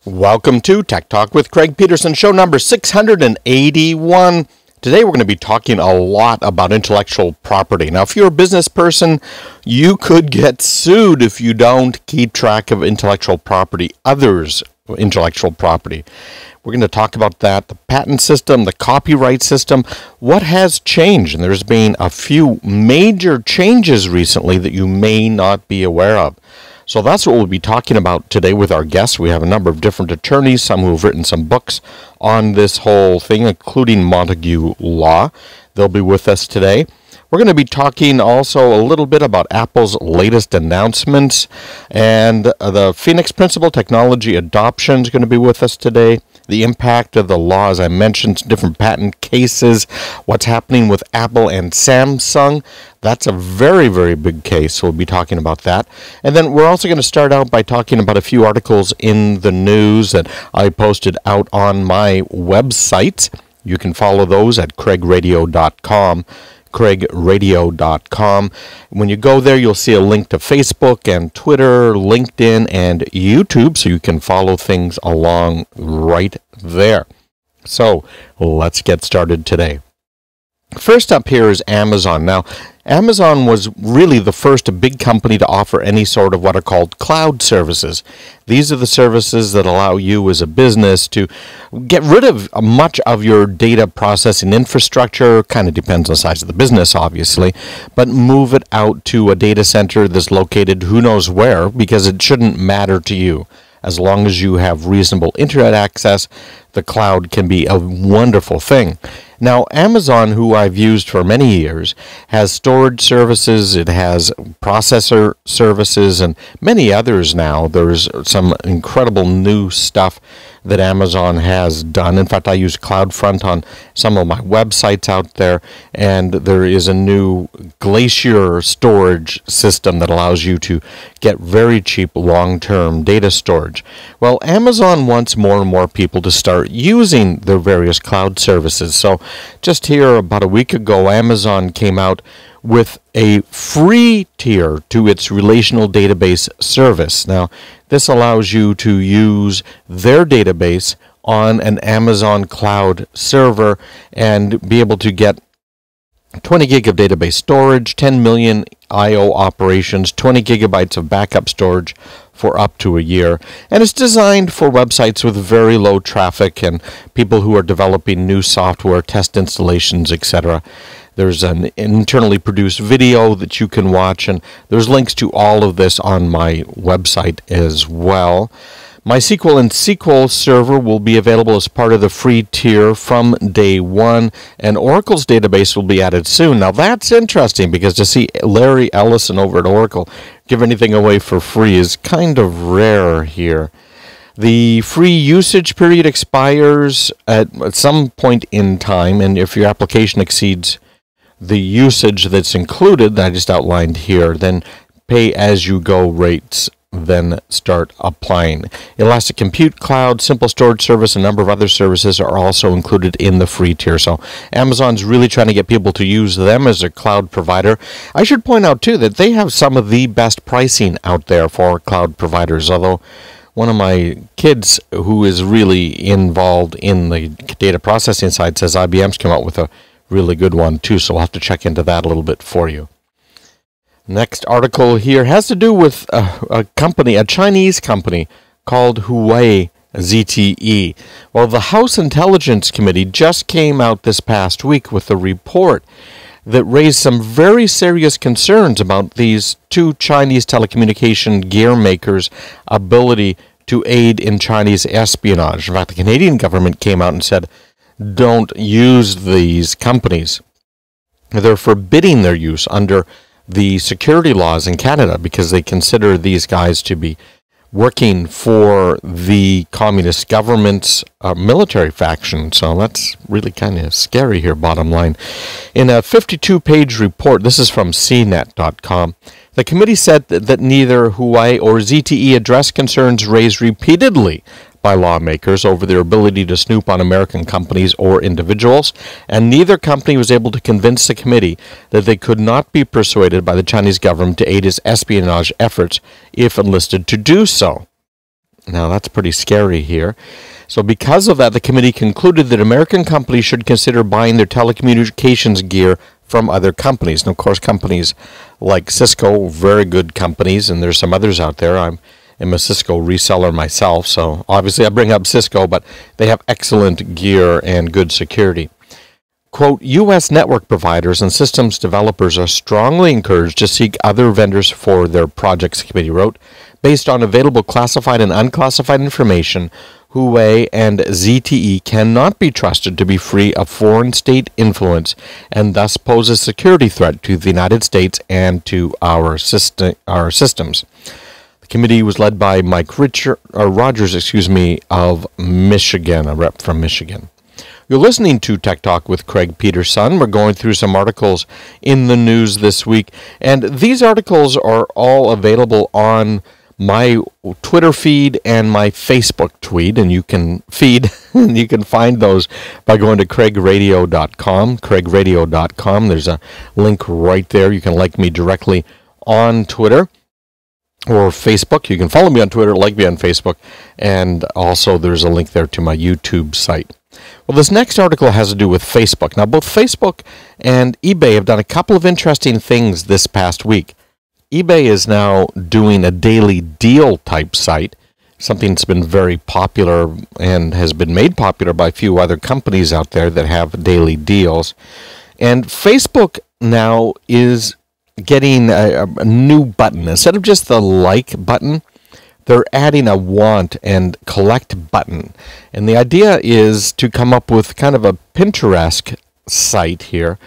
Welcome to Tech Talk with Craig Peterson, show number 681. Today we're going to be talking a lot about intellectual property. Now, if you're a business person, you could get sued if you don't keep track of intellectual property, others' intellectual property. We're going to talk about that, the patent system, the copyright system, what has changed. And there's been a few major changes recently that you may not be aware of. So that's what we'll be talking about today with our guests. We have a number of different attorneys, some who have written some books on this whole thing, including Montague Law. They'll be with us today. We're going to be talking also a little bit about Apple's latest announcements, and the Phoenix Principal Technology Adoption is going to be with us today. The impact of the law, as I mentioned, different patent cases, what's happening with Apple and Samsung. That's a very, very big case, so we'll be talking about that. And then we're also going to start out by talking about a few articles in the news that I posted out on my website. You can follow those at craigradio.com. craigradio.com. When you go there, you'll see a link to Facebook and Twitter, LinkedIn, and YouTube, so you can follow things along right there. So let's get started today. First up here is Amazon. Now, Amazon was really the first big company to offer any sort of what are called cloud services. These are the services that allow you as a business to get rid of much of your data processing infrastructure. Kind of depends on the size of the business, obviously, but move it out to a data center that's located who knows where, because it shouldn't matter to you. As long as you have reasonable internet access, the cloud can be a wonderful thing. Now, Amazon, who I've used for many years, has storage services, it has processor services, and many others now. There's some incredible new stuff that Amazon has done. In fact, I use CloudFront on some of my websites out there, and there is a new Glacier storage system that allows you to get very cheap long-term data storage. Well, Amazon wants more and more people to start using their various cloud services. So just here about a week ago, Amazon came out with a free tier to its relational database service. Now, this allows you to use their database on an Amazon cloud server and be able to get 20 gig of database storage, 10 million I/O operations, 20 gigabytes of backup storage for up to a year. And it's designed for websites with very low traffic and people who are developing new software, test installations, etc. There's an internally produced video that you can watch, and there's links to all of this on my website as well. MySQL and SQL Server will be available as part of the free tier from day one, and Oracle's database will be added soon. Now, that's interesting, because to see Larry Ellison over at Oracle give anything away for free is kind of rare here. The free usage period expires at some point in time, and if your application exceeds the usage that's included, that I just outlined here, then pay-as-you-go rates then start applying. Elastic Compute Cloud, Simple Storage Service, and a number of other services are also included in the free tier. So Amazon's really trying to get people to use them as a cloud provider. I should point out, too, that they have some of the best pricing out there for cloud providers, although one of my kids who is really involved in the data processing side says IBM's come out with a really good one, too, so we'll have to check into that a little bit for you. Next article here has to do with a company, a Chinese company called Huawei ZTE. Well, the House Intelligence Committee just came out this past week with a report that raised some very serious concerns about these two Chinese telecommunication gear makers' ability to aid in Chinese espionage. In fact, the Canadian government came out and said, don't use these companies. They're forbidding their use under the security laws in Canada because they consider these guys to be working for the communist government's military faction. So that's really kind of scary here, bottom line. In a 52-page report, this is from cnet.com, the committee said that neither Huawei or ZTE addressed concerns raised repeatedly by lawmakers over their ability to snoop on American companies or individuals, and neither company was able to convince the committee that they could not be persuaded by the Chinese government to aid its espionage efforts if enlisted to do so. Now, that's pretty scary here. So because of that, the committee concluded that American companies should consider buying their telecommunications gear from other companies. And of course, companies like Cisco, very good companies, and there's some others out there. I'm a Cisco reseller myself, so obviously I bring up Cisco, but they have excellent gear and good security. Quote, U.S. network providers and systems developers are strongly encouraged to seek other vendors for their projects, the committee wrote. Based on available classified and unclassified information, Huawei and ZTE cannot be trusted to be free of foreign state influence and thus pose a security threat to the United States and to our systems. The committee was led by Mike Rogers of Michigan, a rep from Michigan. You're listening to Tech Talk with Craig Peterson. We're going through some articles in the news this week, and these articles are all available on my Twitter feed and my Facebook tweet, and you can find those by going to craigradio.com. There's a link right there. You can like me directly on Twitter or Facebook. You can follow me on Twitter, like me on Facebook, and also there's a link there to my YouTube site. Well, this next article has to do with Facebook. Now, both Facebook and eBay have done a couple of interesting things this past week. eBay is now doing a daily deal type site, something that's been very popular and has been made popular by a few other companies out there that have daily deals. And Facebook now is getting a new button. Instead of just the like button, they're adding a want and collect button. And the idea is to come up with kind of a Pinterest site here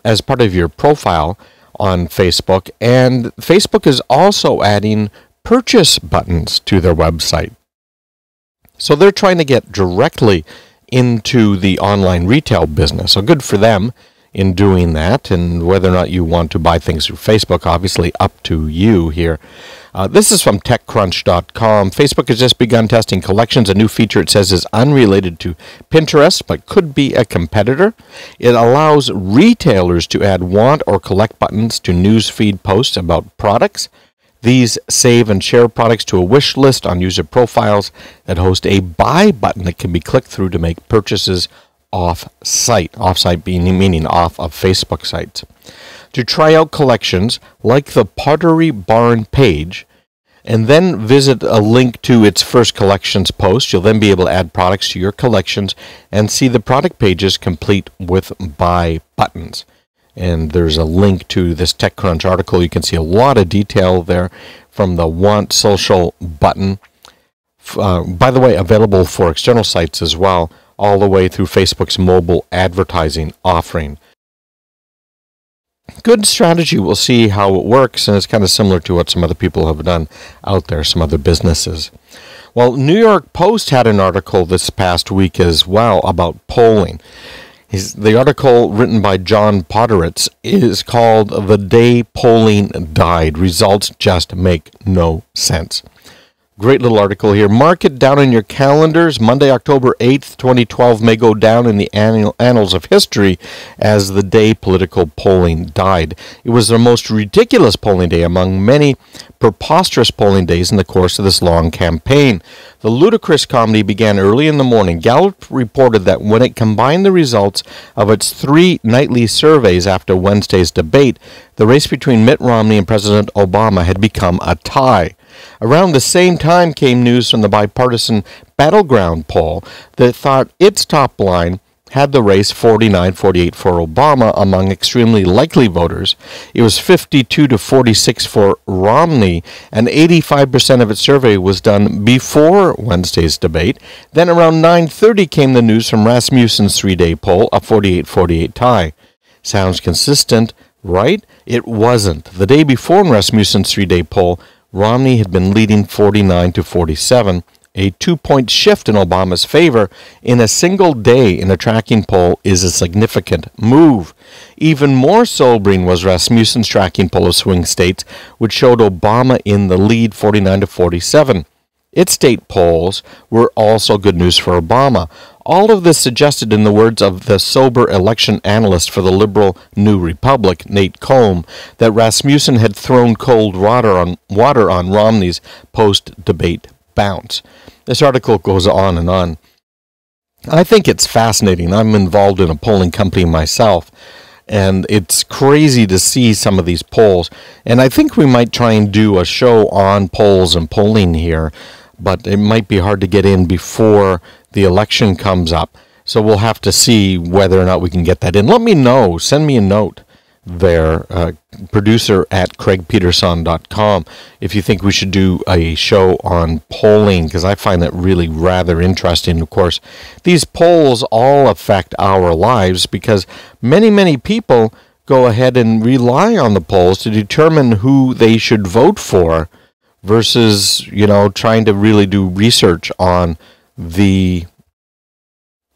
as part of your profile on Facebook. And Facebook is also adding purchase buttons to their website. So they're trying to get directly into the online retail business. So good for them in doing that. And whether or not you want to buy things through Facebook, obviously up to you here. This is from TechCrunch.com. Facebook has just begun testing collections, a new feature it says is unrelated to Pinterest, but could be a competitor. It allows retailers to add want or collect buttons to newsfeed posts about products. These save and share products to a wish list on user profiles that host a buy button that can be clicked through to make purchases off-site. Off-site meaning off of Facebook sites. To try out collections like the Pottery Barn page and then visit a link to its first collections post. You'll then be able to add products to your collections and see the product pages complete with buy buttons. And there's a link to this TechCrunch article. You can see a lot of detail there from the Want Social button. By the way, available for external sites as well, all the way through Facebook's mobile advertising offering. Good strategy. We'll see how it works, and it's kind of similar to what some other people have done out there, some other businesses. Well, New York Post had an article this past week as well about polling. The article, written by John Podderitz, is called "The Day Polling Died. Results Just Make No Sense." Great little article here. Mark it down in your calendars. Monday, October 8th, 2012 may go down in the annals of history as the day political polling died. It was the most ridiculous polling day among many preposterous polling days in the course of this long campaign. The ludicrous comedy began early in the morning. Gallup reported that when it combined the results of its 3 nightly surveys after Wednesday's debate, the race between Mitt Romney and President Obama had become a tie. Around the same time came news from the bipartisan Battleground poll that thought its top line had the race 49-48 for Obama among extremely likely voters. It was 52-46 for Romney, and 85% of its survey was done before Wednesday's debate. Then around 9:30 came the news from Rasmussen's 3-day poll, a 48-48 tie. Sounds consistent, right? It wasn't. The day before in Rasmussen's 3-day poll, Romney had been leading 49-47. A 2-point shift in Obama's favor in a single day in a tracking poll is a significant move. Even more sobering was Rasmussen's tracking poll of swing states, which showed Obama in the lead 49-47. Its state polls were also good news for Obama. All of this suggested, in the words of the sober election analyst for the liberal New Republic, Nate Combe, that Rasmussen had thrown cold water on Romney's post-debate bounce. This article goes on and on. I think it's fascinating. I'm involved in a polling company myself, and it's crazy to see some of these polls. And I think we might try and do a show on polls and polling here, but it might be hard to get in before the election comes up. So we'll have to see whether or not we can get that in. Let me know. Send me a note there, producer at craigpeterson.com, if you think we should do a show on polling, because I find that really rather interesting. Of course, these polls all affect our lives because many people go ahead and rely on the polls to determine who they should vote for versus, trying to really do research on the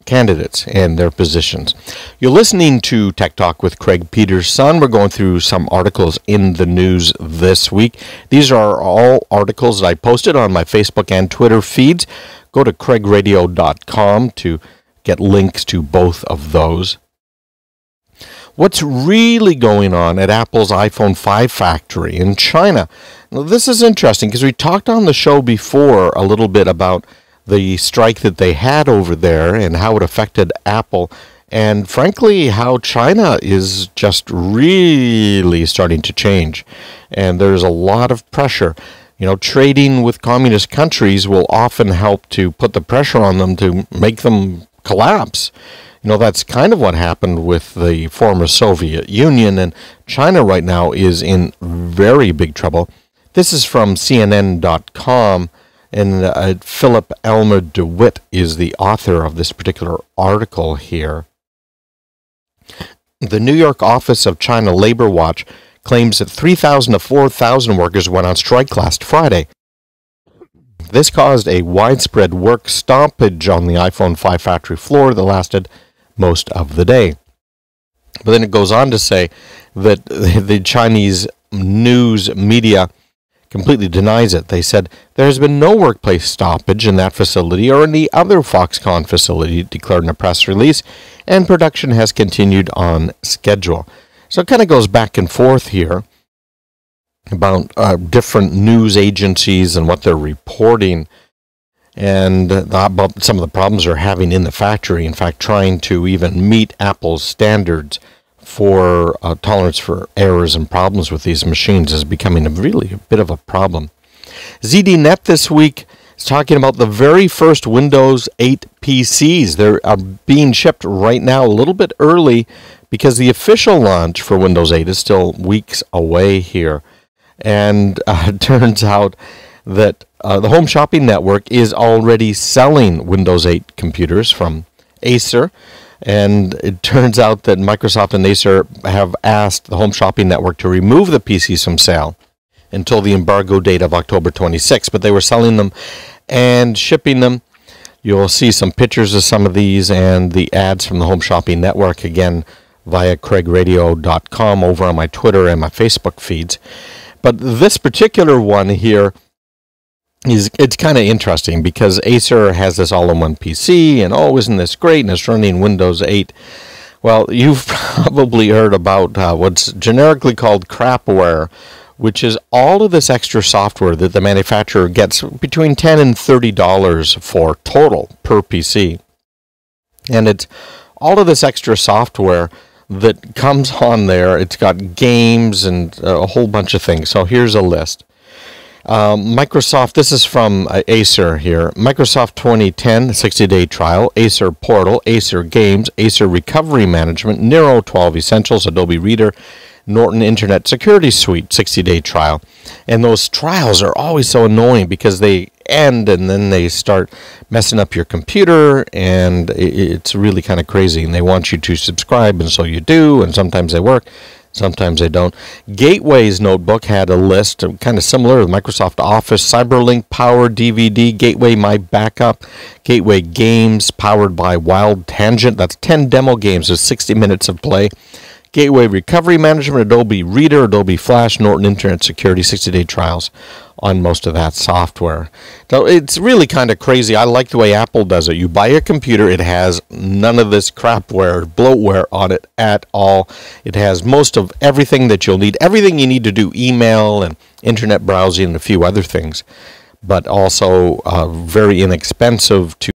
candidates and their positions. You're listening to Tech Talk with Craig Peterson. We're going through some articles in the news this week. These are all articles that I posted on my Facebook and Twitter feeds. Go to craigradio.com to get links to both of those. What's really going on at Apple's iPhone 5 factory in China? Now, this is interesting because we talked on the show before a little bit about the strike that they had over there and how it affected Apple, and frankly how China is just really starting to change, and there's a lot of pressure. Trading with communist countries will often help to put the pressure on them to make them collapse. That's kind of what happened with the former Soviet Union, and China right now is in very big trouble. This is from CNN.com. And Philip Elmer DeWitt is the author of this particular article here. The New York office of China Labor Watch claims that 3,000 to 4,000 workers went on strike last Friday. This caused a widespread work stoppage on the iPhone 5 factory floor that lasted most of the day. But then it goes on to say that the Chinese news media completely denies it. They said there has been no workplace stoppage in that facility or any other Foxconn facility, declared in a press release, and production has continued on schedule. So it kind of goes back and forth here about different news agencies and what they're reporting, and about some of the problems they're having in the factory. In fact, trying to even meet Apple's standards for tolerance for errors and problems with these machines is becoming a bit of a problem. ZDNet this week is talking about the very first Windows 8 PCs. They are being shipped right now a little bit early because the official launch for Windows 8 is still weeks away here. And it turns out that the Home Shopping Network is already selling Windows 8 computers from Acer. And it turns out that Microsoft and Acer have asked the Home Shopping Network to remove the PCs from sale until the embargo date of October 26th. But they were selling them and shipping them. You'll see some pictures of some of these and the ads from the Home Shopping Network, again, via craigradio.com over on my Twitter and my Facebook feeds. But this particular one here, it's kind of interesting because Acer has this all-in-one PC, and isn't this great, and it's running Windows 8. Well, you've probably heard about what's generically called crapware, which is all of this extra software that the manufacturer gets between $10 and $30 for total per PC. And it's all of this extra software that comes on there. It's got games and a whole bunch of things. So here's a list. Microsoft, this is from Acer here. Microsoft 2010 60-day trial, Acer Portal, Acer Games, Acer Recovery Management, Nero 12 Essentials, Adobe Reader, Norton Internet Security Suite 60-day trial. And those trials are always so annoying because they end and then they start messing up your computer, and it's really kind of crazy. And they want you to subscribe, and so you do, and sometimes they work. Sometimes they don't. Gateway's notebook had a list kind of similar to Microsoft Office, CyberLink Power DVD, Gateway My Backup, Gateway Games powered by Wild Tangent. That's 10 demo games with 60 minutes of play. Gateway Recovery Management, Adobe Reader, Adobe Flash, Norton Internet Security, 60-day trials on most of that software. So it's really kind of crazy. I like the way Apple does it. You buy a computer, it has none of this crapware, bloatware on it at all. It has most of everything that you'll need, everything you need to do email and internet browsing and a few other things. but also very inexpensive to